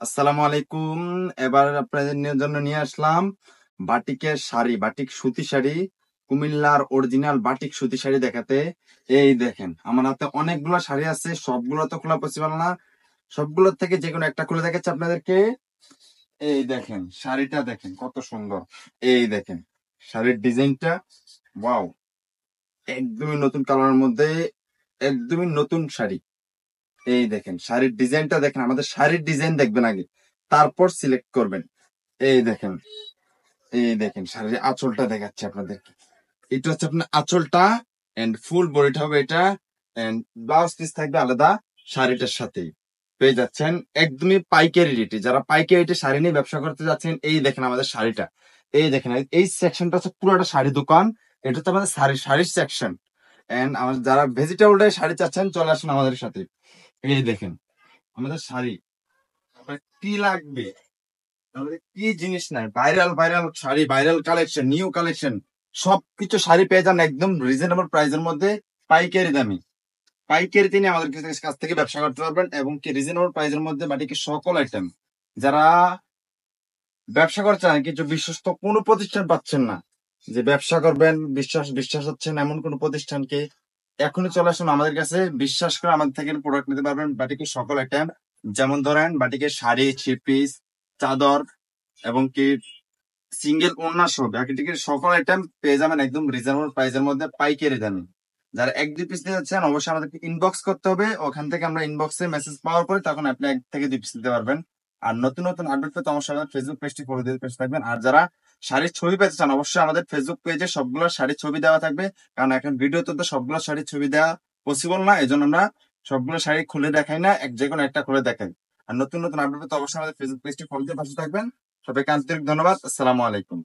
আসসালামু আলাইকুম। এবার আপনাদের জন্য নিয়ে আসলাম বাটিকের শাড়ি, বাটিক সুতি শাড়ি, কুমিল্লার অরিজিনাল বাটিক সুতি শাড়ি দেখাতে। এই দেখেন আমার হাতে অনেকগুলো শাড়ি আছে, সবগুলো তো খোলা পসিবল না। সবগুলোর থেকে যে কোনো একটা খুলে দেখাচ্ছি আপনাদেরকে। এই দেখেন শাড়িটা, দেখেন কত সুন্দর। এই দেখেন শাড়ির ডিজাইনটা, ওয়াও, একদমই নতুন কালারের মধ্যে, একদমই নতুন শাড়ি। এই দেখেন শাড়ির ডিজাইনটা দেখেন, আমাদের শাড়ির ডিজাইন দেখবেন আগে, তারপর সিলেক্ট করবেন। এই দেখেন, এই দেখেন শাড়ির আঁচলটা দেখাচ্ছে আপনাদেরকে। এটা হচ্ছে আপনার আঁচলটা, এন্ড ফুল বডিটা হবে এটা, এন্ড ব্লাউজ পিস থাকবে আলাদা শাড়িটার সাথেই। পেয়ে যাচ্ছেন একদমই পাইকারি রেটে। যারা পাইকারি রেটে শাড়ি নিয়ে ব্যবসা করতে যাচ্ছেন, এই দেখেন আমাদের শাড়িটা। এই দেখেন এই সেকশনটা হচ্ছে পুরোটা শাড়ি দোকান। এটা হচ্ছে আমাদের শাড়ির সেকশন। এন্ড আমাদের যারা ভেজিটেবল শাড়ি চাচ্ছেন, চলে আসুন আমাদের সাথে। এই দেখেন আমাদের শাড়ি, আপনার কি লাগবে, আমাদের কি জিনিস নাই, viral viral sari, viral collection, new collection, সবকিছু শাড়ি পেয়ে যান একদম রিজনেবল প্রাইসের মধ্যে, পাইকারি দামি। পাইকারি তিনি আমাদের কাছ থেকে ব্যবসা করতে পারবেন, এবং কি রিজনেবল প্রাইসের মধ্যে বাটিকের সকল আইটেম। যারা ব্যবসা করতে চান কিন্তু বিশ্বস্ত কোনো প্রতিষ্ঠান পাচ্ছেন না, যে ব্যবসা করবেন বিশ্বাস হচ্ছেন এমন কোন প্রতিষ্ঠানকে, এখনই চলে আসুন আমাদের কাছে। বিশ্বাস করে আমাদের থেকে প্রোডাক্ট নিতে পারবেন, বাটিকের সকল আইটেম। যেমন ধরেন বাটিকের শাড়ি, থ্রি পিস, চাদর, এবং কি সিঙ্গেল ওড়না সহ বাটিকের সকল আইটেম পেয়ে যাবেন একদম রিজনেবল প্রাইসের মধ্যে, পাইকারি দামে। যারা এক দুই পিস নিতে যাচ্ছেন, অবশ্যই আমাদেরকে ইনবক্স করতে হবে। ওখান থেকে আমরা ইনবক্সে মেসেজ পাওয়ার পরে তখন আপনি এক থেকে দুই পিস নিতে পারবেন। আর নতুন নতুন আপডেট পেতে অবশ্যই আমাদের ফেসবুক পেজটি ফলো দিয়ে পেজ থাকবেন। আর যারা শাড়ির ছবি পেতে চান, অবশ্যই আমাদের ফেসবুক পেজে সবগুলো শাড়ির ছবি দেওয়া থাকবে। কারণ এখন ভিডিওতে তো সবগুলো শাড়ির ছবি দেওয়া পসিবল না, এই জন্য আমরা সবগুলো শাড়ি খুলে দেখাই না, যে কোনো একটা খুলে দেখাই। আর নতুন নতুন আপডেট পেতে অবশ্যই আমাদের ফেসবুক পেজটি ফলো দিয়ে পাশে থাকবেন। সবাইকে আন্তরিক ধন্যবাদ। আসসালামু আলাইকুম।